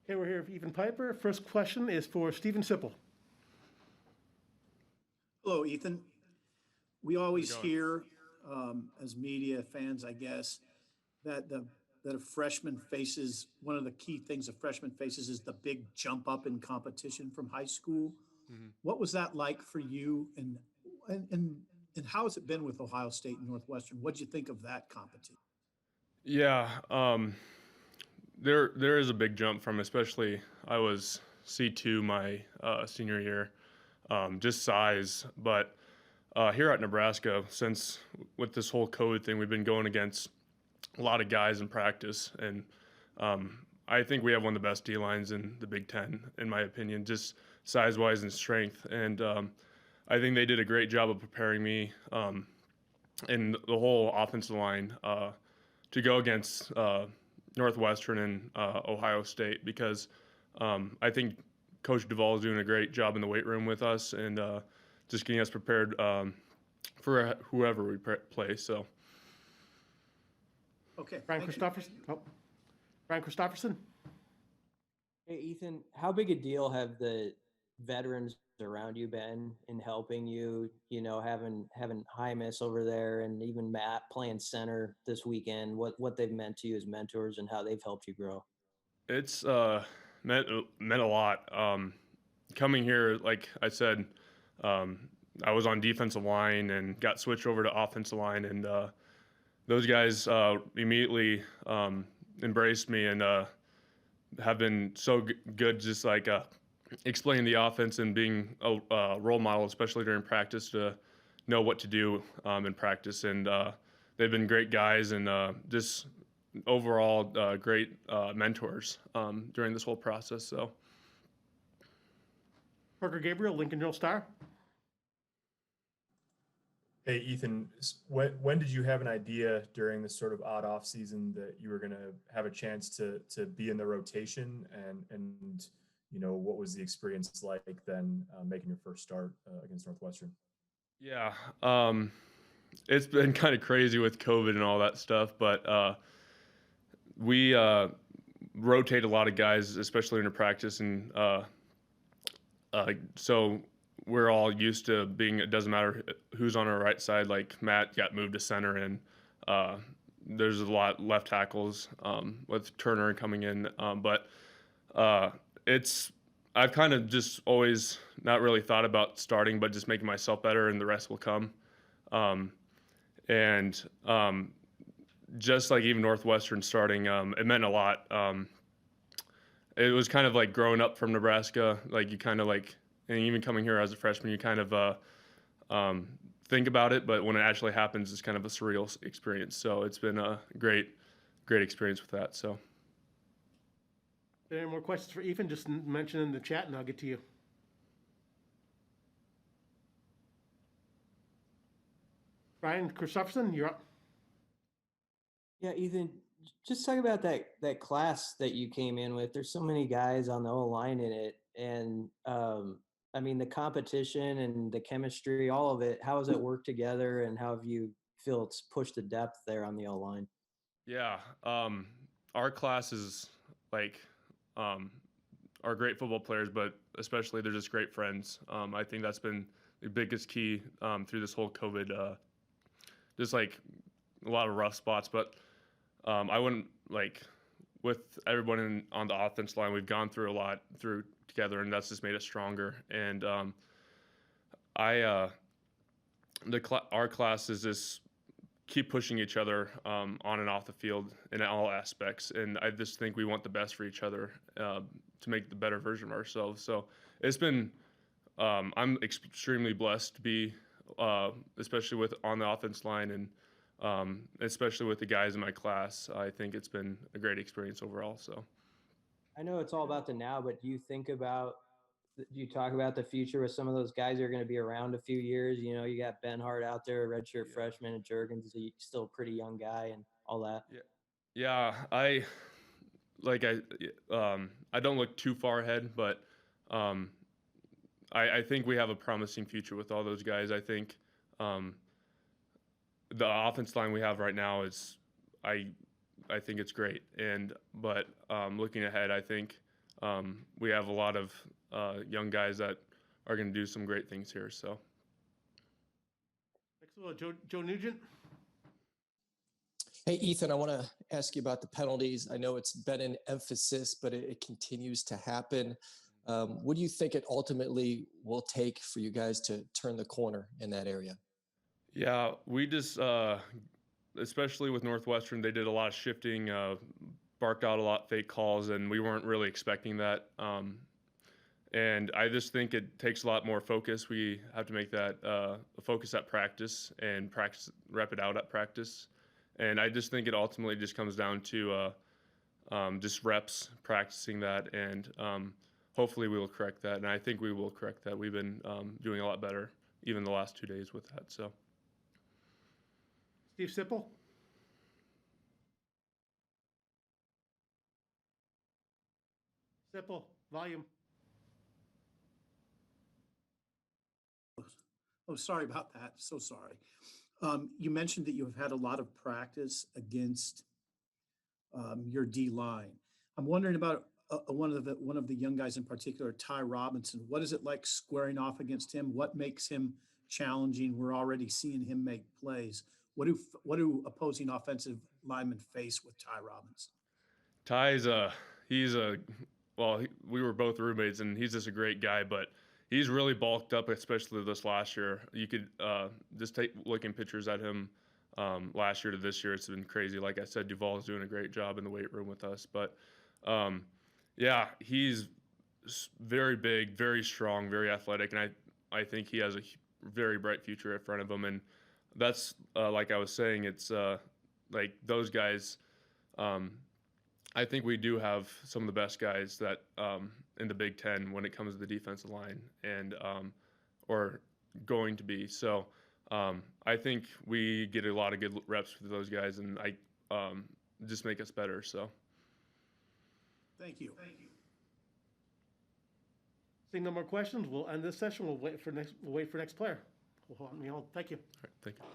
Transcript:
Okay, we're here with Ethan Piper. First question is for Stephen Sipple. Hello, Ethan. We always going? hear, as media fans, I guess, that a freshman faces one of the key things a freshman faces is the big jump up in competition from high school. Mhm. What was that like for you, and how has it been with Ohio State and Northwestern? What did you think of that competition? Yeah, there is a big jump from, especially I was C2 my senior year, just size. But here at Nebraska, since with this whole COVID thing, we've been going against a lot of guys in practice, and I think we have one of the best D lines in the Big Ten, in my opinion, just size wise and strength. And I think they did a great job of preparing me and the whole offensive line to go against Northwestern and Ohio State because I think Coach Duvall is doing a great job in the weight room with us and just getting us prepared for whoever we play. So. Okay, Brian thank you. Christopherson. Oh, Brian Christopherson. Hey, Ethan, how big a deal have the veterans around you been in helping you, having Hymus over there and even Matt playing center this weekend, what they've meant to you as mentors and how they've helped you grow? It's meant a lot. Coming here, like I said, um, I was on defensive line and got switched over to offensive line, and those guys immediately embraced me and have been so good, just like explaining the offense and being a role model, especially during practice, to know what to do in practice. And they've been great guys and just overall great mentors during this whole process. So. Parker Gabriel, Lincoln Journal Star. Hey, Ethan, when did you have an idea during this sort of odd off season that you were going to have a chance to be in the rotation and what was the experience like then making your first start against Northwestern? Yeah, it's been kind of crazy with COVID and all that stuff, but we rotate a lot of guys, especially in practice, and so we're all used to being. It doesn't matter who's on our right side. Like Matt got moved to center, and there's a lot left tackles with Turner coming in, but it's. I've kind of just always not really thought about starting, but just making myself better, and the rest will come. And just like even Northwestern starting, it meant a lot. It was kind of like growing up from Nebraska, like you kind of like, and even coming here as a freshman, you kind of think about it, but when it actually happens, it's kind of a surreal experience. So it's been a great experience with that. So. Any more questions for Ethan? Just mention in the chat and I'll get to you. Brian Christopherson, you're up. Yeah, Ethan, just talk about that class that you came in with. There's so many guys on the O line in it, and I mean the competition and the chemistry, all of it. How has it worked together, and how have you feel it's pushed the depth there on the O line? Yeah, our class is like are great football players, but especially they're just great friends. I think that's been the biggest key through this whole COVID. Just like a lot of rough spots, but I wouldn't like with everyone on the offense line. We've gone through a lot through together, and that's just made us stronger. And our class is just keep pushing each other on and off the field in all aspects. And I just think we want the best for each other to make the better version of ourselves. So it's been, I'm extremely blessed to be, especially with on the offense line and especially with the guys in my class. I think it's been a great experience overall. So I know it's all about the now, but do you talk about the future with some of those guys that are going to be around a few years? You know, you got Ben Hart out there, a redshirt freshman, and Juergens is still a pretty young guy and all that. Yeah, I don't look too far ahead, but I think we have a promising future with all those guys. I think the offense line we have right now is I think it's great, but looking ahead, I think we have a lot of young guys that are going to do some great things here. So. Next of all, Joe Nugent. Hey, Ethan, I want to ask you about the penalties. I know it's been an emphasis, but it continues to happen. What do you think it ultimately will take for you guys to turn the corner in that area? Yeah, we just, especially with Northwestern, they did a lot of shifting, barked out a lot of fake calls, and we weren't really expecting that. And I just think it takes a lot more focus. We have to make that a focus at practice and practice, rep it out at practice. And I just think it ultimately just comes down to just reps, practicing that, and hopefully we will correct that. And I think we will correct that. We've been doing a lot better even the last 2 days with that. So. Steve Sipple. Sipple, volume. Oh, sorry about that. So sorry. You mentioned that you've had a lot of practice against your D line. I'm wondering about one of the young guys in particular, Ty Robinson. What is it like squaring off against him? What makes him challenging? We're already seeing him make plays. What do opposing offensive linemen face with Ty Robinson? Ty's we were both roommates, and he's just a great guy, but he's really bulked up, especially this last year. You could just looking pictures at him last year to this year. It's been crazy. Like I said, Duval's doing a great job in the weight room with us. But yeah, he's very big, very strong, very athletic, and I think he has a very bright future in front of him. And that's like I was saying, it's like those guys. I think we do have some of the best guys that in the Big Ten when it comes to the defensive line, and or going to be. So I think we get a lot of good reps with those guys, and I just make us better. So. Thank you. Seeing no more questions, we'll end this session. We'll wait for next player. Thank you. All right, thank you.